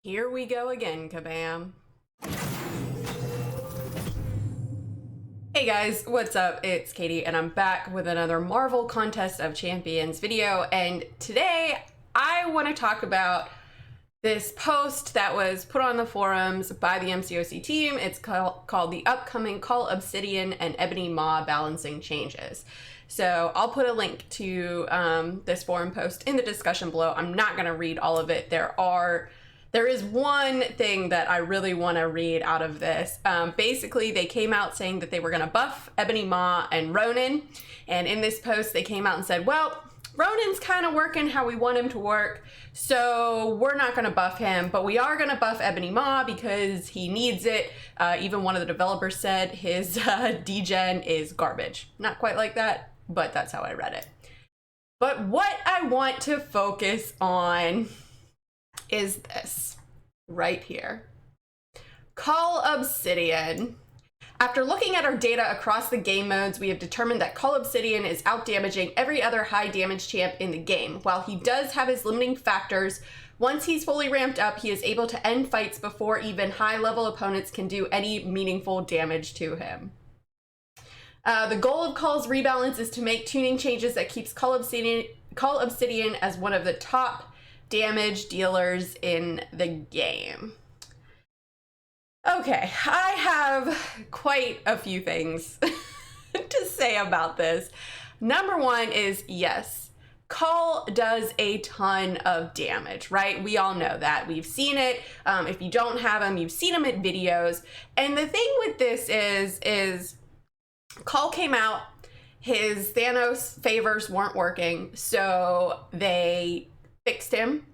Here we go again, Kabam. Hey guys, what's up? It's Katie and I'm back with another Marvel Contest of Champions video, and today I want to talk about this post that was put on the forums by the Mcoc team. It's called the upcoming Cull Obsidian and Ebony Maw balancing changes. So I'll put a link to this forum post in the discussion below. I'm not going to read all of it. There is one thing that I really want to read out of this. Basically, they came out saying that they were going to buff Ebony Maw and Ronin. And in this post, they came out and said, well, Ronin's kind of working how we want him to work, so we're not going to buff him, but we are going to buff Ebony Maw because he needs it. Even one of the developers said his degen is garbage. Not quite like that, but that's how I read it. But what I want to focus on is this right here. Cull Obsidian. After looking at our data across the game modes, we have determined that Cull Obsidian is outdamaging every other high damage champ in the game. While he does have his limiting factors, once he's fully ramped up, he is able to end fights before even high level opponents can do any meaningful damage to him. The goal of Cull's rebalance is to make tuning changes that keeps Cull Obsidian as one of the top damage dealers in the game. Okay, I have quite a few things to say about this. Number one is, yes, Cull does a ton of damage, right? We all know that. We've seen it. If you don't have him, you've seen him in videos. And the thing with this is Cull came out, his Thanos favors weren't working, so they fixed him.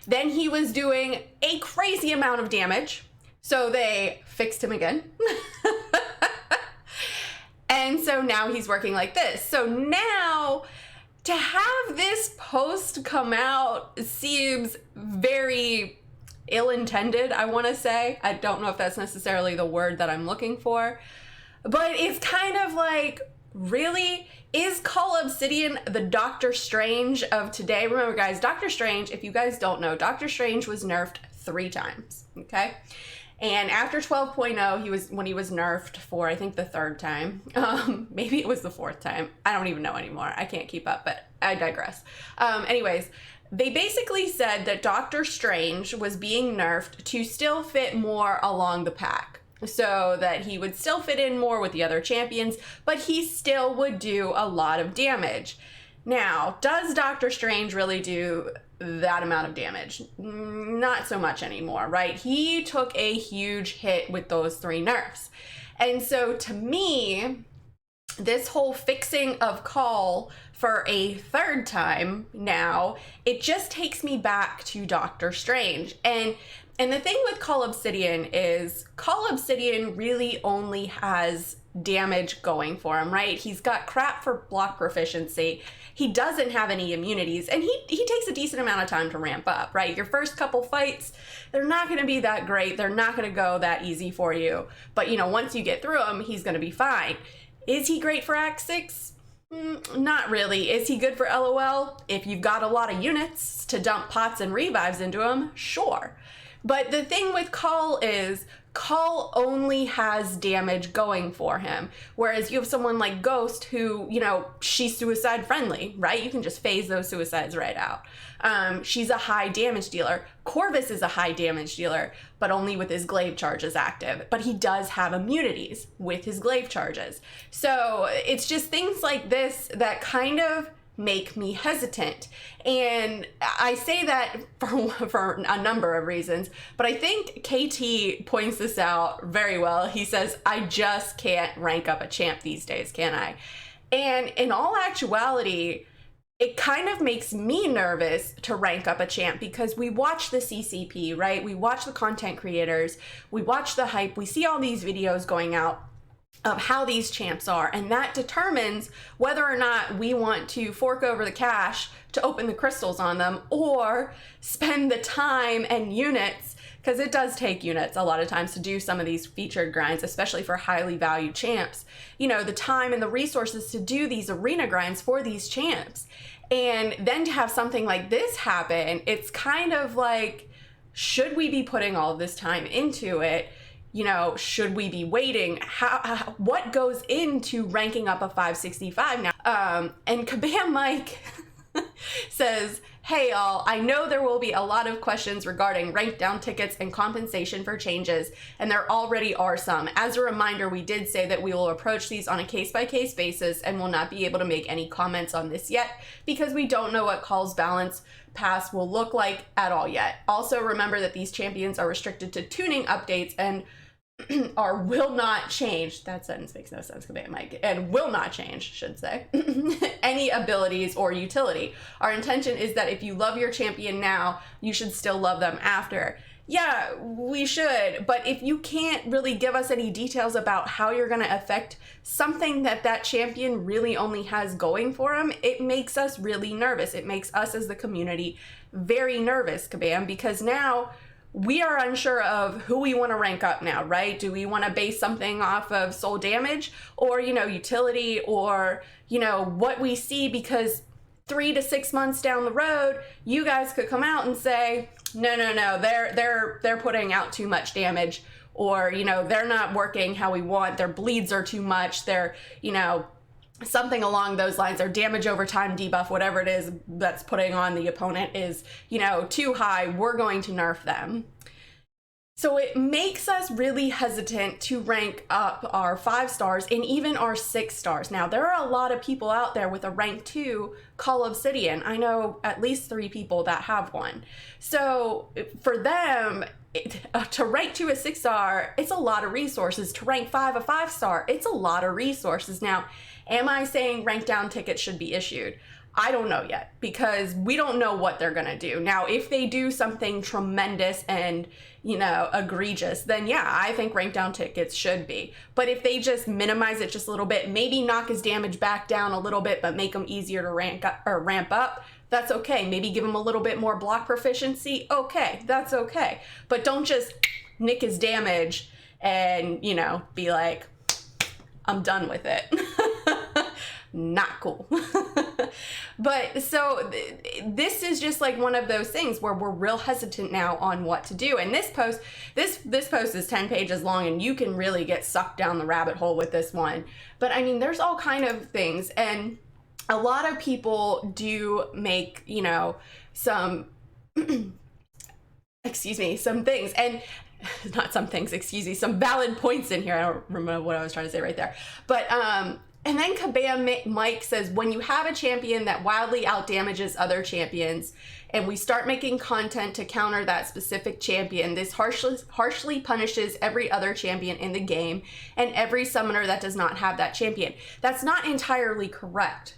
Then he was doing a crazy amount of damage, so they fixed him again. And so now he's working like this. So now to have this post come out seems very ill-intended, I want to say. I don't know if that's necessarily the word that I'm looking for, but it's kind of like, really? Is Cull Obsidian the Doctor Strange of today? Remember guys, Doctor Strange, if you guys don't know, Doctor Strange was nerfed 3 times, okay? And after 12.0, when he was nerfed for, I think, the 3rd time. Maybe it was the 4th time. I don't even know anymore. I can't keep up, but I digress. Anyways, they basically said that Doctor Strange was being nerfed to still fit more along the pack, so that he would still fit in more with the other champions, but he still would do a lot of damage. Now, does Doctor Strange really do that amount of damage? Not so much anymore, right? He took a huge hit with those 3 nerfs. And so to me, this whole fixing of Cull for a 3rd time now, it just takes me back to Doctor Strange. And the thing with Cull Obsidian is Cull Obsidian really only has damage going for him, right? He's got crap for block proficiency. He doesn't have any immunities, and he takes a decent amount of time to ramp up, right? Your first couple fights, they're not going to be that great. They're not going to go that easy for you. But, you know, once you get through them, he's going to be fine. Is he great for Act 6? Not really. Is he good for LOL? If you've got a lot of units to dump pots and revives into him, sure. But the thing with Cull is Cull only has damage going for him. Whereas you have someone like Ghost who, you know, she's suicide friendly, right? You can just phase those suicides right out. She's a high damage dealer. Corvus is a high damage dealer, but only with his glaive charges active. But he does have immunities with his glaive charges. So it's just things like this that kind of make me hesitant. And I say that for a number of reasons, but I think KT points this out very well. He says, I just can't rank up a champ these days, can I? And in all actuality, it kind of makes me nervous to rank up a champ because we watch the CCP, right? We watch the content creators, we watch the hype, we see all these videos going out of how these champs are, and that determines whether or not we want to fork over the cash to open the crystals on them or spend the time and units, because it does take units a lot of times to do some of these featured grinds, especially for highly valued champs. You know, the time and the resources to do these arena grinds for these champs. And then to have something like this happen, it's kind of like, should we be putting all of this time into it? You know, should we be waiting? What goes into ranking up a 565 now? And Kabam Mike says, hey y'all, I know there will be a lot of questions regarding ranked down tickets and compensation for changes, and there already are some. As a reminder, we did say that we will approach these on a case-by-case basis and will not be able to make any comments on this yet because we don't know what Cull's balance pass will look like at all yet. Also remember that these champions are restricted to tuning updates and will not change. That sentence makes no sense, Kabam Mike. And will not change, should say, any abilities or utility. Our intention is that if you love your champion now, you should still love them after. Yeah, we should, but if you can't really give us any details about how you're going to affect something that champion really only has going for him, it makes us really nervous. It makes us as the community very nervous, Kabam, because now we are unsure of who we want to rank up now, right? Do we want to base something off of soul damage or, you know, utility or, you know, what we see? Because 3 to 6 months down the road, you guys could come out and say, no, they're putting out too much damage, or, you know, they're not working how we want. Their bleeds are too much. They're, you know, something along those lines, or damage over time debuff, whatever it is that's putting on the opponent is, you know, too high. We're going to nerf them. So it makes us really hesitant to rank up our 5 stars and even our 6 stars. Now, there are a lot of people out there with a rank 2 Cull Obsidian. I know at least 3 people that have one. So for them, to rank 2 a 6 star, it's a lot of resources. To rank 5 a 5 star, it's a lot of resources. Now, am I saying rank down tickets should be issued? I don't know yet, because we don't know what they're gonna do. Now, if they do something tremendous and, you know, egregious, then yeah, I think rank down tickets should be. But if they just minimize it just a little bit, maybe knock his damage back down a little bit, but make him easier to ramp up, that's okay. Maybe give him a little bit more block proficiency, okay, that's okay. But don't just nick his damage and, you know, be like, I'm done with it. Not cool. But so this is just like one of those things where we're real hesitant now on what to do. And this post is 10 pages long, and you can really get sucked down the rabbit hole with this one. But I mean, there's all kind of things, and a lot of people do make, you know, some some things, and not some things, some valid points in here. I don't remember what I was trying to say right there. But and then Kabam Mike says, when you have a champion that wildly outdamages other champions, and we start making content to counter that specific champion, this harshly punishes every other champion in the game and every summoner that does not have that champion. That's not entirely correct,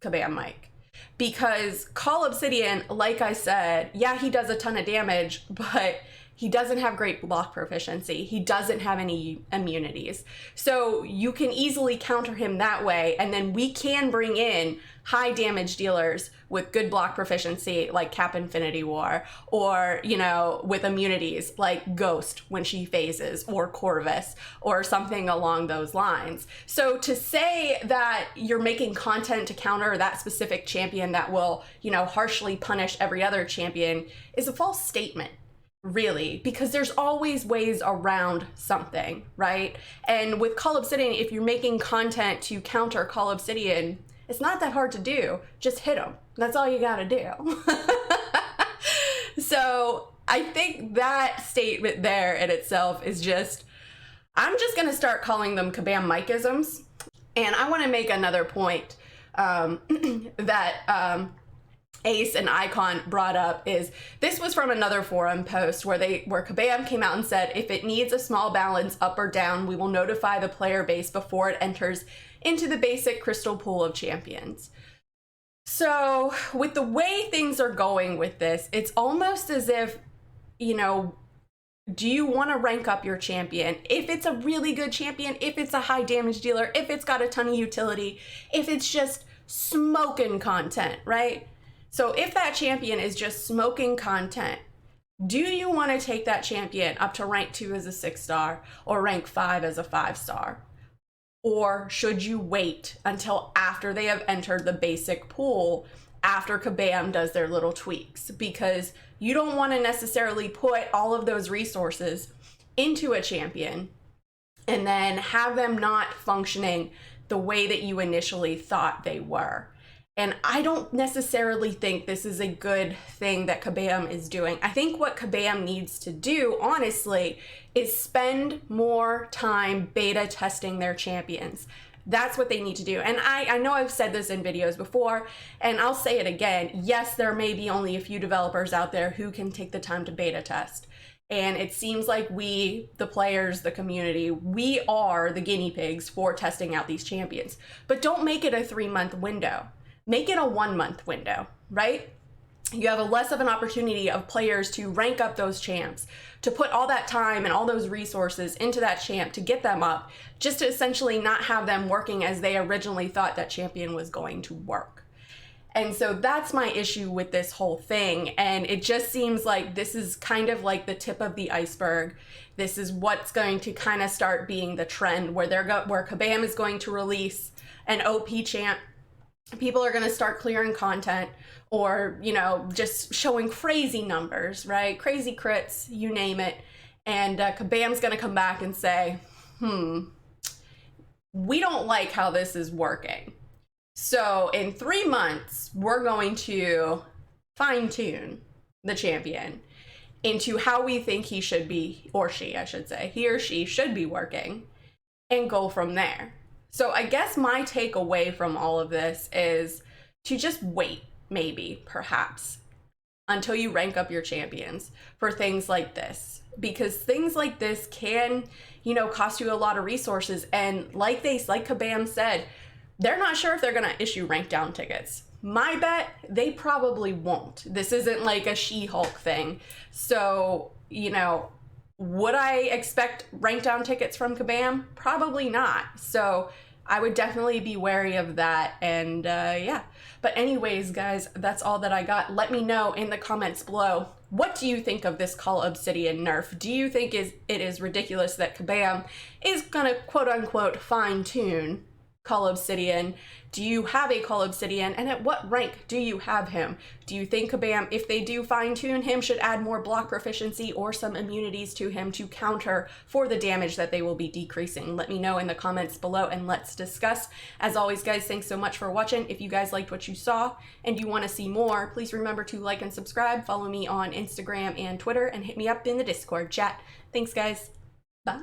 Kabam Mike, because Cull Obsidian, like I said, yeah, he does a ton of damage, but he doesn't have great block proficiency. He doesn't have any immunities. So you can easily counter him that way, and then we can bring in high damage dealers with good block proficiency like Cap Infinity War, or, you know, with immunities like Ghost when she phases, or Corvus, or something along those lines. So to say that you're making content to counter that specific champion that will, you know, harshly punish every other champion is a false statement, really, because there's always ways around something, right? And with Cull Obsidian, if you're making content to counter Cull Obsidian, it's not that hard to do. Just hit them. That's all you gotta do. So I think that statement there in itself is just, I'm just gonna start calling them Kabam Mike-isms. And I wanna make another point that Ace and Icon brought up. Is this was from another forum post where Kabam came out and said, if it needs a small balance up or down, we will notify the player base before it enters into the basic crystal pool of champions. So with the way things are going with this, it's almost as if, you know, do you want to rank up your champion? If it's a really good champion, if it's a high damage dealer, if it's got a ton of utility, if it's just smoking content, right? So if that champion is just smoking content, do you want to take that champion up to rank 2 as a 6 star or rank 5 as a 5 star? Or should you wait until after they have entered the basic pool after Kabam does their little tweaks, because you don't want to necessarily put all of those resources into a champion and then have them not functioning the way that you initially thought they were. And I don't necessarily think this is a good thing that Kabam is doing. I think what Kabam needs to do, honestly, is spend more time beta testing their champions. That's what they need to do. And I know I've said this in videos before, and I'll say it again. Yes, there may be only a few developers out there who can take the time to beta test. And it seems like we, the players, the community, we are the guinea pigs for testing out these champions. But don't make it a 3-month window. Make it a 1-month window, right? You have a less of an opportunity of players to rank up those champs, to put all that time and all those resources into that champ to get them up, just to essentially not have them working as they originally thought that champion was going to work. And so that's my issue with this whole thing. And it just seems like this is kind of like the tip of the iceberg. This is what's going to kind of start being the trend, where where Kabam is going to release an OP champ. People are going to start clearing content, or, you know, just showing crazy numbers, right? Crazy crits, you name it. And Kabam's going to come back and say, we don't like how this is working. So in 3 months, we're going to fine tune the champion into how we think he should be, or she, I should say, he or she should be working, and go from there. So I guess my takeaway from all of this is to just wait, maybe, perhaps, until you rank up your champions for things like this. Because things like this can, you know, cost you a lot of resources. And like Kabam said, they're not sure if they're going to issue rank down tickets. My bet, they probably won't. This isn't like a She-Hulk thing. So, you know, would I expect rank down tickets from Kabam? Probably not. So I would definitely be wary of that. And yeah. But anyways, guys, that's all that I got. Let me know in the comments below. What do you think of this Cull Obsidian nerf? Do you think it is ridiculous that Kabam is gonna quote unquote fine tune Cull Obsidian? Do you have a Cull Obsidian, and at what rank do you have him? Do you think Kabam, if they do fine tune him, should add more block proficiency or some immunities to him to counter for the damage that they will be decreasing? Let me know in the comments below and let's discuss. As always, guys, thanks so much for watching. If you guys liked what you saw and you want to see more, please remember to like and subscribe. Follow me on Instagram and Twitter, and hit me up in the Discord chat. Thanks, guys. Bye.